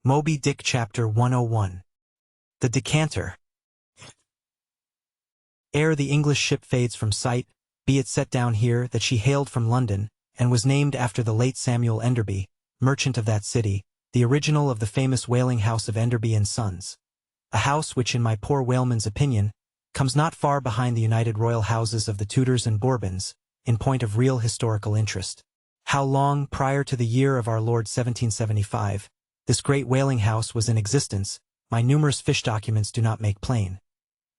Moby Dick Chapter 101. The Decanter. Ere the English ship fades from sight, be it set down here that she hailed from London, and was named after the late Samuel Enderby, merchant of that city, the original of the famous whaling house of Enderby and Sons. A house which, in my poor whaleman's opinion, comes not far behind the united royal houses of the Tudors and Bourbons, in point of real historical interest. How long prior to the year of our Lord 1775, this great whaling house was in existence, my numerous fish documents do not make plain.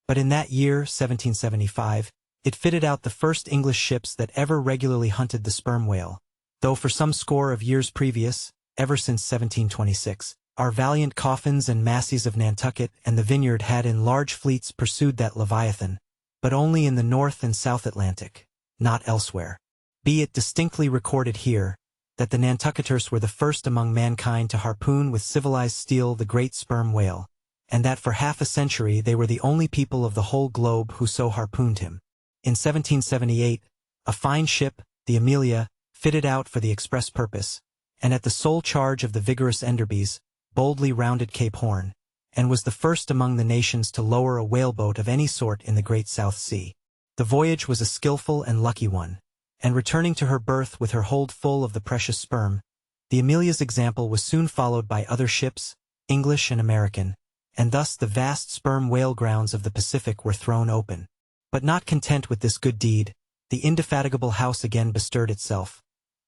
But in that year, 1775, it fitted out the first English ships that ever regularly hunted the sperm whale, though for some score of years previous, ever since 1726, our valiant coffins and massies of Nantucket and the Vineyard had in large fleets pursued that leviathan, but only in the North and South Atlantic, not elsewhere. Be it distinctly recorded here, that the Nantucketers were the first among mankind to harpoon with civilized steel the great sperm whale, and that for half a century they were the only people of the whole globe who so harpooned him. In 1778, a fine ship, the Amelia, fitted out for the express purpose, and at the sole charge of the vigorous Enderbys, boldly rounded Cape Horn, and was the first among the nations to lower a whaleboat of any sort in the great South Sea. The voyage was a skillful and lucky one, and returning to her berth with her hold full of the precious sperm, the Amelia's example was soon followed by other ships, English and American, and thus the vast sperm whale grounds of the Pacific were thrown open. But not content with this good deed, the indefatigable house again bestirred itself.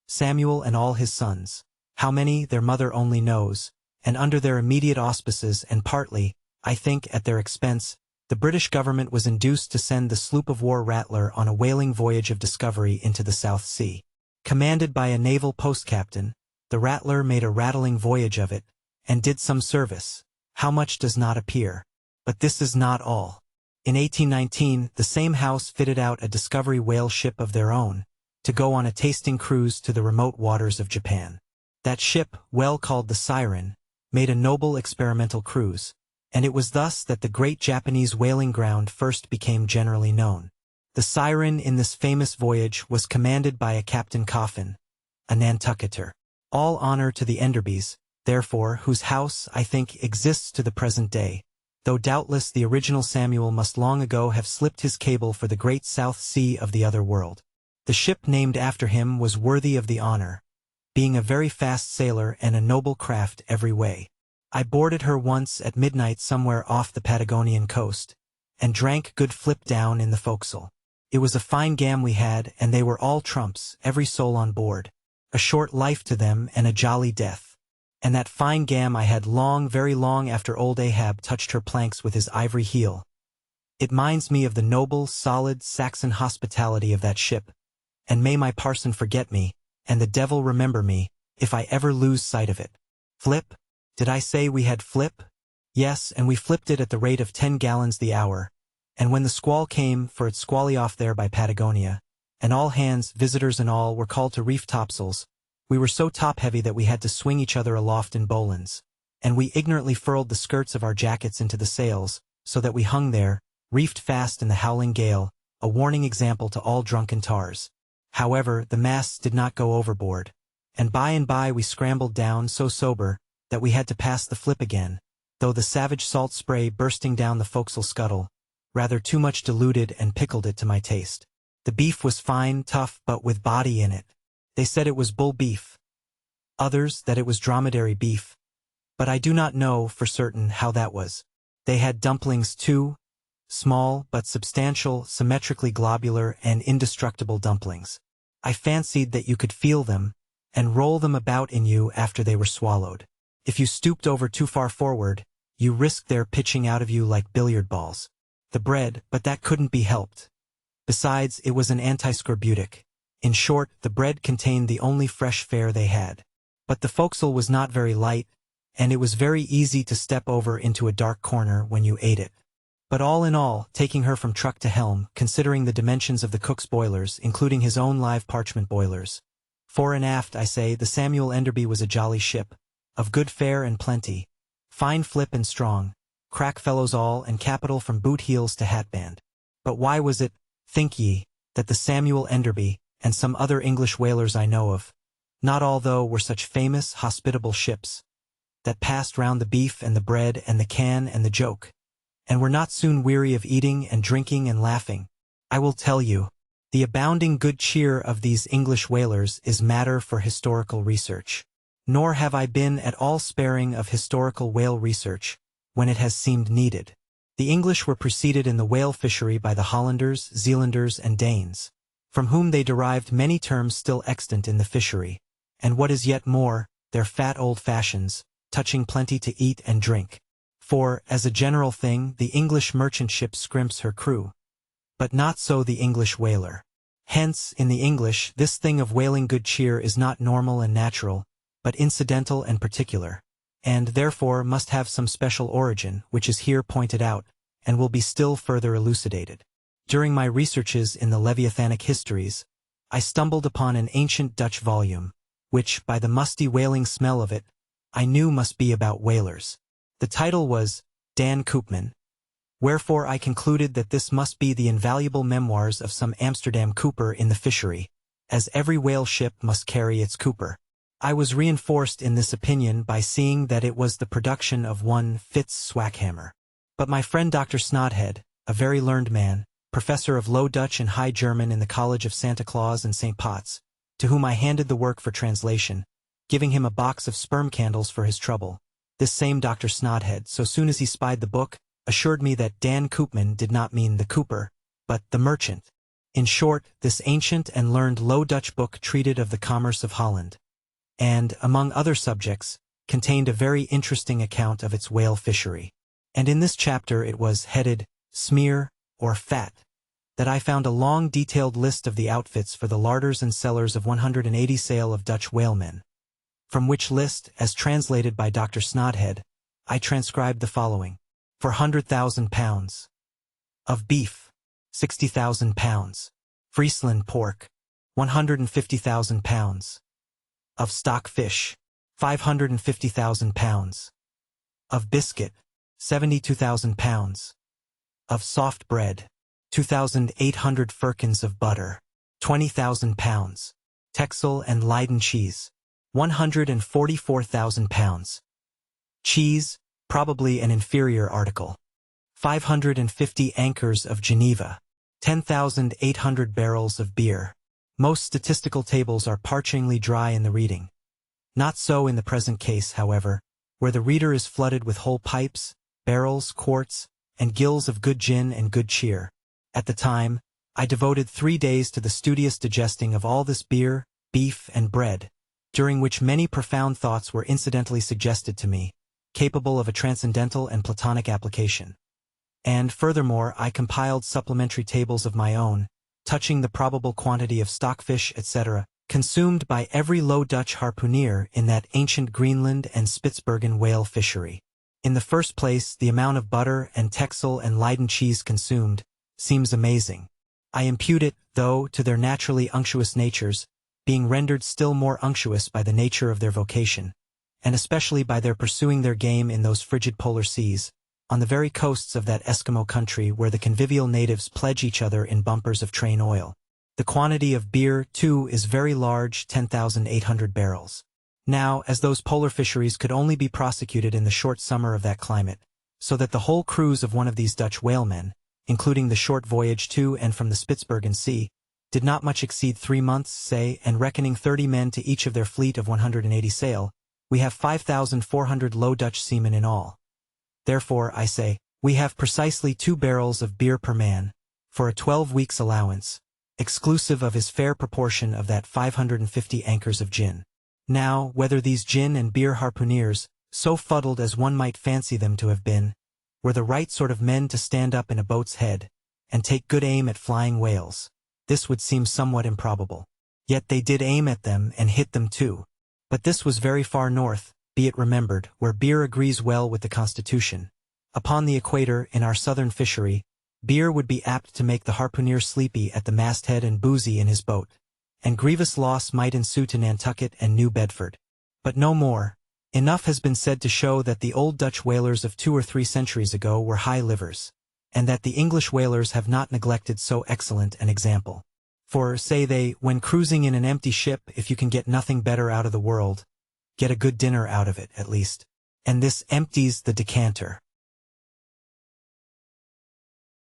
Samuel and all his sons, how many their mother only knows, and under their immediate auspices and partly, I think, at their expense, the British government was induced to send the sloop-of-war Rattler on a whaling voyage of discovery into the South Sea. Commanded by a naval post-captain, the Rattler made a rattling voyage of it, and did some service. How much does not appear. But this is not all. In 1819, the same house fitted out a discovery whale ship of their own, to go on a tasting cruise to the remote waters of Japan. That ship, well called the Siren, made a noble experimental cruise, and it was thus that the great Japanese whaling ground first became generally known. The Siren in this famous voyage was commanded by a Captain Coffin, a Nantucketer. All honor to the Enderbys, therefore, whose house, I think, exists to the present day, though doubtless the original Samuel must long ago have slipped his cable for the great South Sea of the other world. The ship named after him was worthy of the honor, being a very fast sailor and a noble craft every way. I boarded her once at midnight somewhere off the Patagonian coast, and drank good flip down in the forecastle. It was a fine gam we had, and they were all trumps, every soul on board. A short life to them and a jolly death. And that fine gam I had long, very long after old Ahab touched her planks with his ivory heel. It minds me of the noble, solid, Saxon hospitality of that ship, and may my parson forget me, and the devil remember me, if I ever lose sight of it. Flip? Did I say we had flip? Yes, and we flipped it at the rate of 10 gallons the hour, and when the squall came, for it squally off there by Patagonia, and all hands, visitors and all, were called to reef topsails, we were so top-heavy that we had to swing each other aloft in bowlines, and we ignorantly furled the skirts of our jackets into the sails, so that we hung there, reefed fast in the howling gale, a warning example to all drunken tars. However, the masts did not go overboard, and by we scrambled down so sober that we had to pass the flip again, though the savage salt spray bursting down the forecastle scuttle rather too much diluted and pickled it to my taste. The beef was fine, tough, but with body in it. They said it was bull beef. Others that it was dromedary beef. But I do not know for certain how that was. They had dumplings too, small but substantial, symmetrically globular and indestructible dumplings. I fancied that you could feel them, and roll them about in you after they were swallowed. If you stooped over too far forward, you risked their pitching out of you like billiard balls. The bread, but that couldn't be helped. Besides, it was an anti-scorbutic. In short, the bread contained the only fresh fare they had. But the forecastle was not very light, and it was very easy to step over into a dark corner when you ate it. But all in all, taking her from truck to helm, considering the dimensions of the cook's boilers, including his own live parchment boilers, fore and aft, I say, the Samuel Enderby was a jolly ship, of good fare and plenty, fine flip and strong, crack fellows all, and capital from boot heels to hatband. But why was it, think ye, that the Samuel Enderby, and some other English whalers I know of, not all though were such famous, hospitable ships, that passed round the beef and the bread and the can and the joke, and were not soon weary of eating and drinking and laughing. I will tell you, the abounding good cheer of these English whalers is matter for historical research. Nor have I been at all sparing of historical whale research, when it has seemed needed. The English were preceded in the whale fishery by the Hollanders, Zealanders, and Danes, from whom they derived many terms still extant in the fishery, and what is yet more, their fat old fashions, touching plenty to eat and drink. For, as a general thing, the English merchant ship scrimps her crew. But not so the English whaler. Hence, in the English, this thing of whaling good cheer is not normal and natural, but incidental and particular, and therefore must have some special origin, which is here pointed out, and will be still further elucidated. During my researches in the Leviathanic histories, I stumbled upon an ancient Dutch volume, which, by the musty whaling smell of it, I knew must be about whalers. The title was Dan Koopman, wherefore I concluded that this must be the invaluable memoirs of some Amsterdam cooper in the fishery, as every whale ship must carry its cooper. I was reinforced in this opinion by seeing that it was the production of one Fitz Swackhammer. But my friend Dr. Snodhead, a very learned man, professor of Low Dutch and High German in the College of Santa Claus and St. Potts, to whom I handed the work for translation, giving him a box of sperm candles for his trouble, this same Dr. Snodhead, so soon as he spied the book, assured me that Dan Koopman did not mean the cooper, but the merchant. In short, this ancient and learned Low Dutch book treated of the commerce of Holland, and, among other subjects, contained a very interesting account of its whale fishery. And in this chapter it was headed, Smear, or Fat, that I found a long detailed list of the outfits for the larders and cellars of 180 sail of Dutch whalemen. From which list, as translated by Dr. Snodhead, I transcribed the following. For 100,000 pounds of beef, 60,000 pounds, Friesland pork, 150,000 pounds, of stock fish, 550,000 pounds, of biscuit, 72,000 pounds, of soft bread, 2,800 firkins of butter, 20,000 pounds, Texel and Leyden cheese, 144,000 pounds, cheese, probably an inferior article, 550 anchors of Geneva, 10,800 barrels of beer. Most statistical tables are parchingly dry in the reading. Not so in the present case, however, where the reader is flooded with whole pipes, barrels, quarts, and gills of good gin and good cheer. At the time, I devoted 3 days to the studious digesting of all this beer, beef, and bread, during which many profound thoughts were incidentally suggested to me, capable of a transcendental and Platonic application. And, furthermore, I compiled supplementary tables of my own, touching the probable quantity of stockfish, etc., consumed by every Low Dutch harpooneer in that ancient Greenland and Spitzbergen whale fishery. In the first place, the amount of butter and Texel and Leyden cheese consumed seems amazing. I impute it, though, to their naturally unctuous natures, being rendered still more unctuous by the nature of their vocation, and especially by their pursuing their game in those frigid polar seas, on the very coasts of that Eskimo country where the convivial natives pledge each other in bumpers of train oil. The quantity of beer, too, is very large, 10,800 barrels. Now, as those polar fisheries could only be prosecuted in the short summer of that climate, so that the whole cruise of one of these Dutch whalemen, including the short voyage to and from the Spitzbergen Sea, did not much exceed 3 months, say, and reckoning 30 men to each of their fleet of 180 sail, we have 5,400 Low Dutch seamen in all. Therefore, I say, we have precisely 2 barrels of beer per man, for a 12 weeks' allowance, exclusive of his fair proportion of that 550 anchors of gin. Now, whether these gin and beer harpooneers, so fuddled as one might fancy them to have been, were the right sort of men to stand up in a boat's head, and take good aim at flying whales, this would seem somewhat improbable. Yet they did aim at them and hit them too. But this was very far north, be it remembered, where beer agrees well with the constitution. Upon the equator, in our southern fishery, beer would be apt to make the harpooneer sleepy at the masthead and boozy in his boat, and grievous loss might ensue to Nantucket and New Bedford. But no more. Enough has been said to show that the old Dutch whalers of 2 or 3 centuries ago were high livers, and that the English whalers have not neglected so excellent an example. For, say they, when cruising in an empty ship, if you can get nothing better out of the world, get a good dinner out of it, at least. and this empties the decanter.